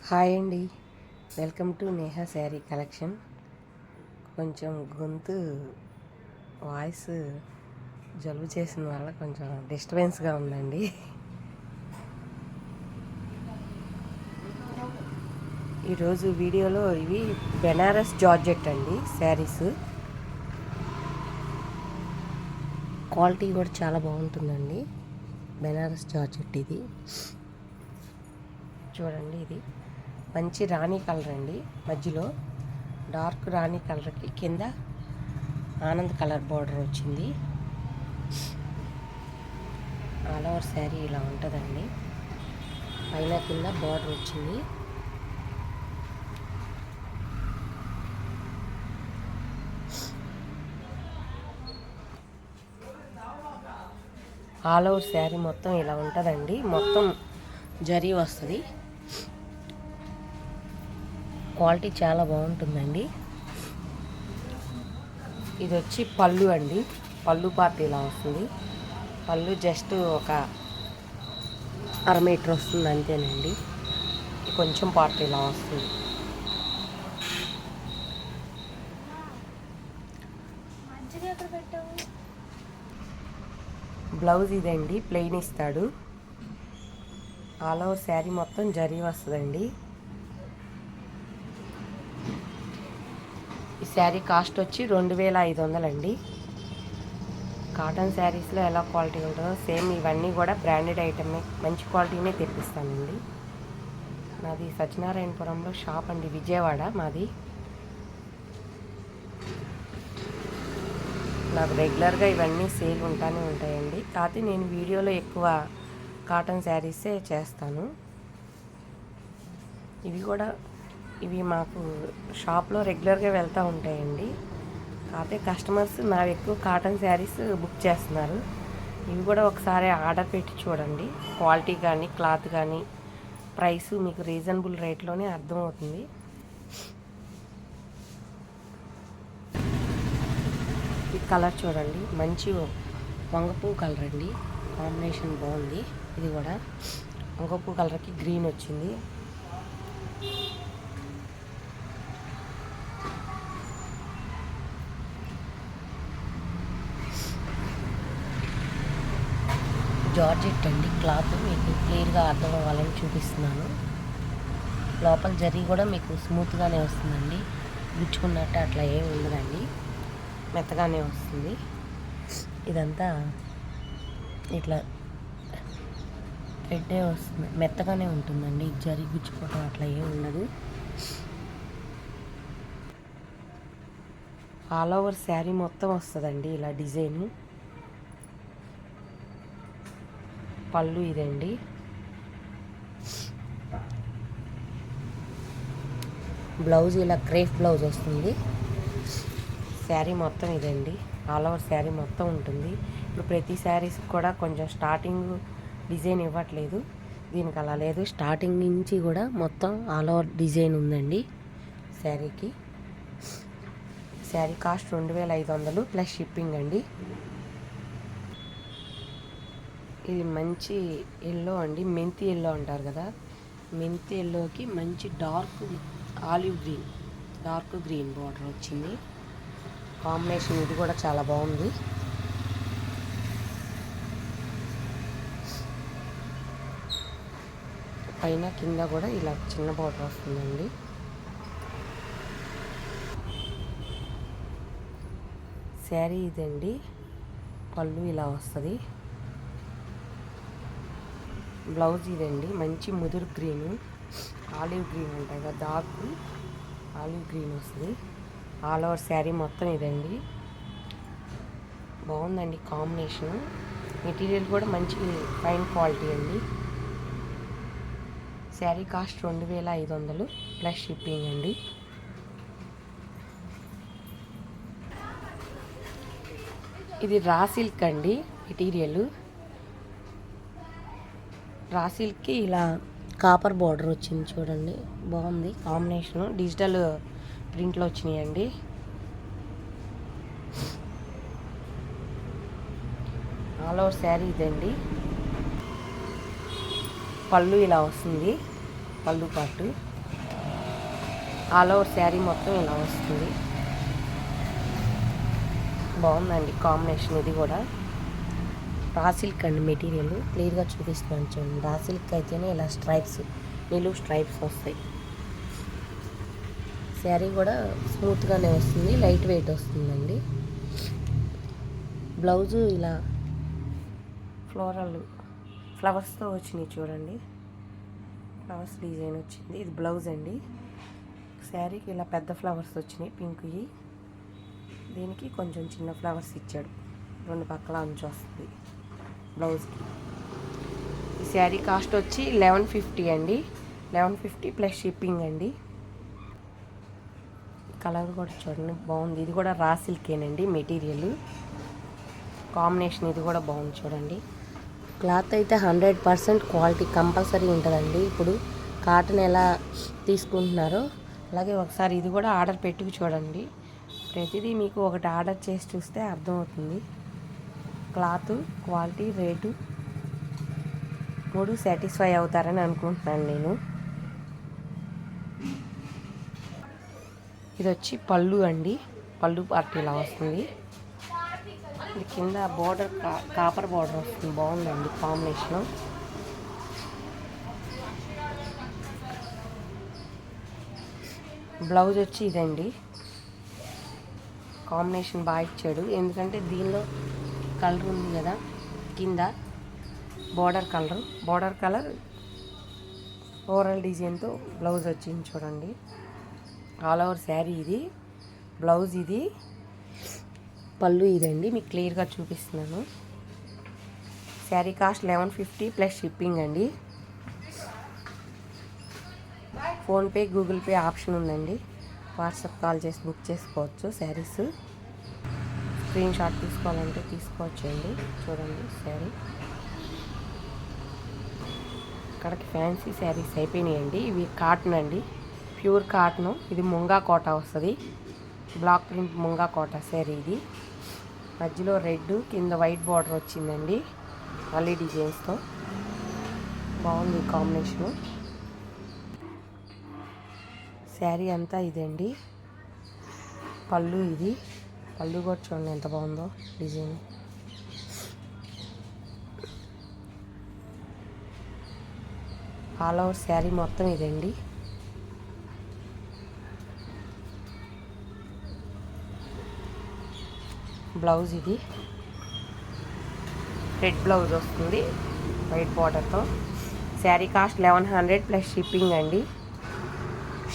Hi అండి, welcome to Neha sari collection. కొంచెం గొంతు వాయిస్ జలుబు చేసిన వల్ల కొంచెం డిస్టర్బెన్స్గా ఉందండి. ఈరోజు వీడియోలో ఇవి బెనారస్ జార్జెట్ అండి శారీస్. క్వాలిటీ కూడా చాలా బాగుంటుందండి. బెనారస్ జార్జెట్ ఇది చూడండి. ఇది మంచి రాణి కలర్ అండి. మధ్యలో డార్క్ రాణి కలర్కి కింద ఆనంద్ కలర్ బార్డర్ వచ్చింది. ఆల్ ఓవర్ శారీ ఇలా ఉంటుందండి. పైన కింద బార్డర్ వచ్చింది. ఆల్ ఓవర్ శారీ మొత్తం ఇలా ఉంటుందండి. మొత్తం జరీ వస్తుంది. క్వాలిటీ చాలా బాగుంటుందండి. ఇది వచ్చి పళ్ళు అండి. పళ్ళు పార్ట్ ఇలా వస్తుంది. పళ్ళు జస్ట్ ఒక 1/2 మీటర్ వస్తుంది అంతేనండి. కొంచెం పార్ట్ ఇలా వస్తుంది. బ్లౌజ్ ఇదండి, ప్లెయిన్ ఇస్తాడు. ఆల్ ఓవర్ శారీ మొత్తం జరీ వస్తుందండి. ఈ శారీ కాస్ట్ వచ్చి 2500 అండి. కాటన్ శారీస్లో ఎలా క్వాలిటీ ఉంటుందో సేమ్ ఇవన్నీ కూడా బ్రాండెడ్ ఐటమే, మంచి క్వాలిటీనే తెప్పిస్తానండి. నాది సత్యనారాయణపురంలో షాప్ అండి, విజయవాడ మాది. నాకు రెగ్యులర్గా ఇవన్నీ సేల్ ఉంటానే ఉంటాయండి. కాకపోతే నేను వీడియోలో ఎక్కువ కాటన్ శారీసే చేస్తాను. ఇవి మాకు షాప్లో రెగ్యులర్గా వెళ్తూ ఉంటాయండి. కాకపోతే కస్టమర్స్ నా ఎక్కువ కాటన్ శారీస్ బుక్ చేస్తున్నారు. ఇవి కూడా ఒకసారి ఆర్డర్ పెట్టి చూడండి. క్వాలిటీ కానీ క్లాత్ కానీ ప్రైస్ మీకు రీజనబుల్ రేట్లోనే అర్థమవుతుంది. ఈ కలర్ చూడండి, మంచి వంగపూ కలర్ అండి. కాంబినేషన్ బాగుంది. ఇది కూడా వంగపూ కలర్కి గ్రీన్ వచ్చింది. జార్జెట్ అండి. క్లాత్ మీకు క్లియర్గా అర్థం అవ్వాలని చూపిస్తున్నాను. లోపల జరీ కూడా మీకు స్మూత్గానే వస్తుందండి. గుచ్చుకున్నట్టు అట్లా ఏమి ఉండదండి, మెత్తగానే వస్తుంది. ఇదంతా ఇట్లా థ్రెడ్డే వస్తుంది, మెత్తగానే ఉంటుందండి. జరీ గుచ్చుకోవడం అట్లా ఏమి ఉండదు. ఆల్ ఓవర్ శారీ మొత్తం వస్తుందండి ఇలా డిజైన్. పళ్ళు ఇదండి. బ్లౌజ్ ఇలా క్రేప్ బ్లౌజ్ వస్తుంది. శారీ మొత్తం ఇదండి. ఆల్ ఓవర్ శారీ మొత్తం ఉంటుంది. ఇప్పుడు ప్రతి శారీస్ కూడా కొంచెం స్టార్టింగ్ డిజైన్ ఇవ్వట్లేదు, దీనికి అలా లేదు. స్టార్టింగ్ నుంచి కూడా మొత్తం ఆల్ ఓవర్ డిజైన్ ఉందండి శారీకి. శారీ కాస్ట్ 2500 ప్లస్ షిప్పింగ్ అండి. ఇది మంచి ఎల్లో అండి, మెంతి ఎల్లో అంటారు కదా. మెంతి ఎల్లోకి మంచి dark olive green, dark green border వచ్చింది. కాంబినేషన్ ఇది కూడా చాలా బాగుంది. పైన కింద కూడా ఇలా చిన్న బార్డర్ వస్తుందండి. శారీ ఇదండి. పళ్ళు ఇలా వస్తుంది. బ్లౌజ్ ఇదండి, మంచి ముదురు గ్రీన్, ఆలివ్ గ్రీన్ ఉంటాయి కదా, డార్క్ ఆలివ్ గ్రీన్ వస్తుంది. ఆల్ ఓవర్ శారీ మొత్తం ఇదండి. బాగుందండి కాంబినేషన్. మెటీరియల్ కూడా మంచి ఫైన్ క్వాలిటీ అండి. శారీ కాస్ట్ 2500 ప్లస్ షిప్పింగ్ అండి. ఇది రా సిల్క్ అండి. మెటీరియల్ రా సిల్క్కి ఇలా కాపర్ బార్డర్ వచ్చింది చూడండి, బాగుంది కాంబినేషను. డిజిటల్ ప్రింట్లో వచ్చినాయండి. ఆల్ ఓవర్ శారీ ఇదండి. పళ్ళు ఇలా వస్తుంది, పళ్ళు పాటు. ఆల్ ఓవర్ శారీ మొత్తం ఇలా వస్తుంది. బాగుందండి కాంబినేషన్. ఇది కూడా రా సిల్క్ అండి మెటీరియల్. క్లియర్గా చూపిస్తున్నాను చూడండి. రా సిల్క్ అయితేనే ఇలా స్ట్రైప్స్, నిలువు స్ట్రైప్స్ వస్తాయి. శారీ కూడా స్మూత్గానే వస్తుంది, లైట్ వెయిట్ వస్తుందండి. బ్లౌజు ఇలా ఫ్లవర్స్తో వచ్చినాయి చూడండి. ఫ్లవర్స్ డిజైన్ వచ్చింది. ఇది బ్లౌజ్ అండి. శారీకి ఇలా పెద్ద ఫ్లవర్స్ వచ్చినాయి పింక్వి. దీనికి కొంచెం చిన్న ఫ్లవర్స్ ఇచ్చాడు. 2 పక్కల అంచు వస్తుంది బ్లౌజ్కి. ఈ శారీ కాస్ట్ వచ్చి 1150 అండి. 1150 ప్లస్ షిప్పింగ్ అండి. కలర్ కూడా చూడండి బాగుంది. ఇది కూడా రా సిల్కేనండి మెటీరియల్. కాంబినేషన్ ఇది కూడా బాగుంది చూడండి. క్లాత్ అయితే 100% క్వాలిటీ కంపల్సరీ ఉంటుందండి. ఇప్పుడు కాటన్ ఎలా తీసుకుంటున్నారో అలాగే ఒకసారి ఇది కూడా ఆర్డర్ పెట్టుకు చూడండి. ప్రతిదీ మీకు ఒకటి ఆర్డర్ చేసి చూస్తే అర్థమవుతుంది. క్లాత్, క్వాలిటీ, రేటు 3 సాటిస్ఫై అవుతారని అనుకుంటున్నాను నేను. ఇది వచ్చి పళ్ళు అండి. పళ్ళు పార్టీ ఇలా వస్తుంది. ఇది కింద బోర్డర్ కాపర్ బోర్డర్ వస్తుంది. బాగుందండి కాంబినేషన్. బ్లౌజ్ వచ్చి ఇదండి. కాంబినేషన్ బాగా ఇచ్చాడు. ఎందుకంటే దీనిలో కలర్ ఉంది కదా, కింద బోర్డర్ కలర్ ఓవరాల్ డిజైన్తో బ్లౌజ్ వచ్చింది చూడండి. ఆల్ ఓవర్ శారీ ఇది. బ్లౌజ్ ఇది, పళ్ళు ఇదండి. మీకు క్లియర్గా చూపిస్తున్నాను. శారీ కాస్ట్ 1150 ప్లస్ షిప్పింగ్ అండి. ఫోన్పే, గూగుల్ పే ఆప్షన్ ఉందండి. వాట్సాప్ కాల్ చేసి బుక్ చేసుకోవచ్చు శారీస్. స్క్రీన్ షాట్ తీసుకోవాలంటే తీసుకోవచ్చండి. చూడండి శారీ. ఇక్కడికి ఫ్యాన్సీ శారీస్ అయిపోయినాయండి. ఇవి కాటన్ అండి, ప్యూర్ కాటన్. ఇది ముంగా కోట వస్తుంది. బ్లాక్ ప్రింట్ ముంగా కోట శారీ ఇది. మధ్యలో రెడ్, కింద వైట్ బార్డర్ వచ్చిందండి మళ్ళీ డిజైన్స్తో. బాగుంది కాంబినేషను. శారీ అంతా ఇదండి. పళ్ళు ఇది. పళ్ళు కూడా చూడండి ఎంత బాగుందో డిజైన్. ఆల్ ఓవర్ శారీ మొత్తం ఇదండి. బ్లౌజ్ ఇది. రెడ్ బ్లౌజ్ వస్తుంది వైట్ బార్డర్తో. శారీ కాస్ట్ 1100 ప్లస్ షిప్పింగ్ అండి.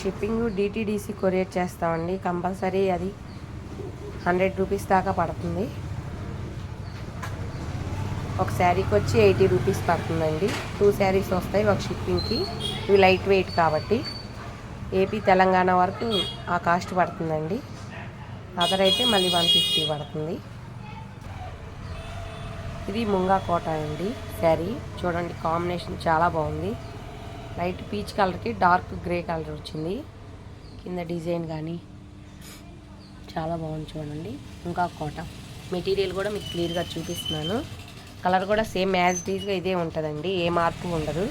షిప్పింగ్ DTDC కొరియర్ చేస్తామండి. కంపల్సరీ అది 100 రూపీస్ దాకా పడుతుంది. ఒక శారీకి వచ్చి 80 రూపీస్ పడుతుందండి. 2 శారీస్ వస్తాయి ఒక షిప్పింగ్కి. ఇవి లైట్ వెయిట్ కాబట్టి ఏపీ, తెలంగాణ వరకు ఆ కాస్ట్ పడుతుందండి. అదర్ అయితే మళ్ళీ 150 పడుతుంది. ఇది ముంగా కోట అండి శారీ. చూడండి కాంబినేషన్ చాలా బాగుంది. లైట్ పీచ్ కలర్కి డార్క్ గ్రే కలర్ వచ్చింది. కింద డిజైన్ కానీ చాలా బాగుంది చూడండి. ముంగా కోట మెటీరియల్ కూడా మీకు క్లియర్గా చూపిస్తున్నాను. కలర్ కూడా సేమ్ యాజ్ డీజ్గా ఇదే ఉంటుందండి, ఏ మార్పు ఉండదు.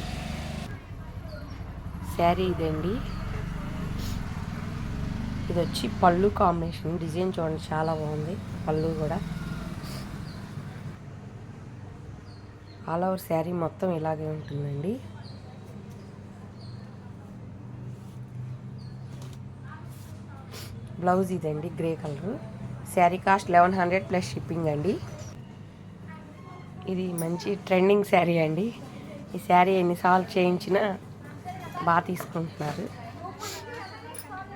శారీ ఇదండి. ఇది వచ్చి పళ్ళు కాంబినేషన్. డిజైన్ చూడండి చాలా బాగుంది. పళ్ళు కూడా ఆల్ ఓవర్ శారీ మొత్తం ఇలాగే ఉంటుందండి. బ్లౌజ్ ఇదండి grey colour. Sari cost 1100 plus shipping అండి. ఇది మంచి ట్రెండింగ్ శారీ అండి. ఈ శారీ ఎన్నిసార్లు చేయించినా బాగా తీసుకుంటున్నారు.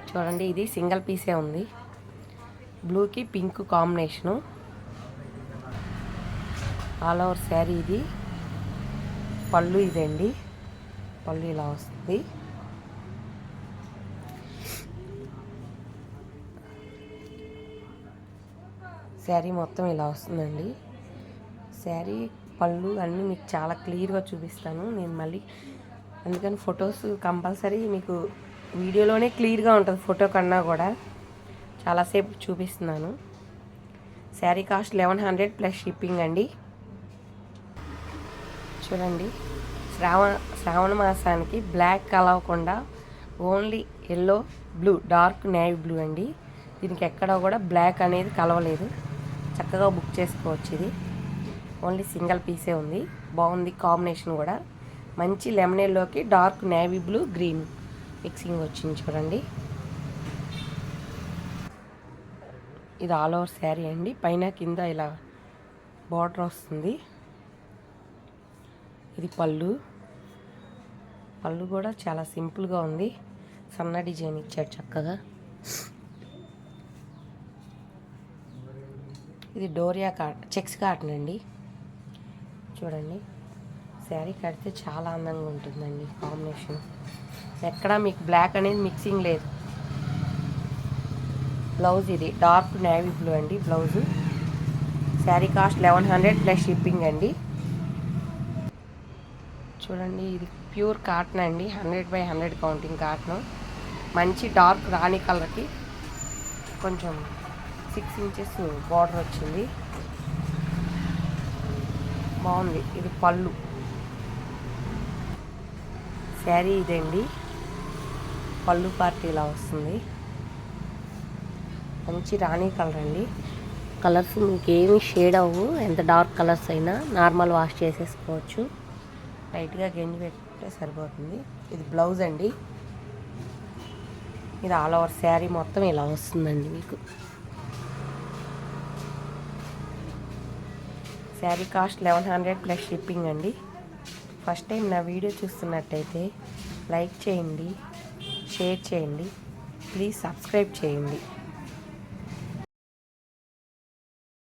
చూడండి ఇది సింగిల్ పీసే ఉంది. బ్లూకి pink combination. All over sari ఇది. పళ్ళు ఇదండి. పళ్ళు ఇలా వస్తుంది. శారీ మొత్తం ఇలా వస్తుందండి. శారీ, పళ్ళు అన్నీ మీకు చాలా క్లియర్గా చూపిస్తాను నేను మళ్ళీ. అందుకని ఫొటోస్ కంపల్సరీ మీకు వీడియోలోనే క్లియర్గా ఉంటుంది, ఫోటో కన్నా కూడా. చాలాసేపు చూపిస్తున్నాను. శారీ కాస్ట్ 1100 ప్లస్ షిప్పింగ్ అండి. చూడండి శ్రావణ మాసానికి బ్లాక్ కలవకుండా only yellow blue, dark navy blue అండి. దీనికి ఎక్కడ కూడా బ్లాక్ అనేది కలవలేదు. చక్కగా బుక్ చేసుకోవచ్చు. ఇది ఓన్లీ సింగిల్ పీసే ఉంది. బాగుంది కాంబినేషన్ కూడా. మంచి లెమనేల్లోకి dark navy blue, green mixing వచ్చింది చూడండి. ఇది ఆల్ ఓవర్ శారీ అండి. పైన కింద ఇలా బార్డర్ వస్తుంది. ఇది పళ్ళు కూడా చాలా సింపుల్గా ఉంది. సన్న డిజైన్ ఇచ్చాడు చక్కగా. ఇది డోరియా చెక్స్ కాటన్ అండి. చూడండి, శారీ కడితే చాలా అందంగా ఉంటుందండి. కాంబినేషన్ ఎక్కడ మీకు బ్లాక్ అనేది మిక్సింగ్ లేదు. బ్లౌజ్ ఇది డార్క్ నేవీ బ్లూ అండి. Blouse sari cost 1100 plus shipping అండి. చూడండి, ఇది ప్యూర్ కాటన్ అండి. 100/100 కౌంటింగ్ కాటన్. మంచి డార్క్ రాణి కలర్కి కొంచెం 6 ఇంచెస్ బార్డర్ వచ్చింది. బాగుంది. ఇది పళ్ళు. శారీ ఇదండి. పళ్ళు పార్టీ ఇలా వస్తుంది. మంచి రాణి కలర్ అండి. కలర్స్ మీకు ఏమి షేడ్ అవ్వు. ఎంత డార్క్ కలర్స్ అయినా నార్మల్ వాష్ చేసేసుకోవచ్చు. లైట్గా గెంజి పెట్టుకుంటే సరిపోతుంది. ఇది బ్లౌజ్ అండి. ఇది ఆల్ ఓవర్ శారీ మొత్తం ఇలా వస్తుందండి మీకు. శారీ కాస్ట్ 1100 ప్లస్ షిప్పింగ్ అండి. ఫస్ట్ టైం నా వీడియో చూస్తున్నట్టయితే లైక్ చేయండి, షేర్ చేయండి, ప్లీజ్ సబ్స్క్రైబ్ చేయండి.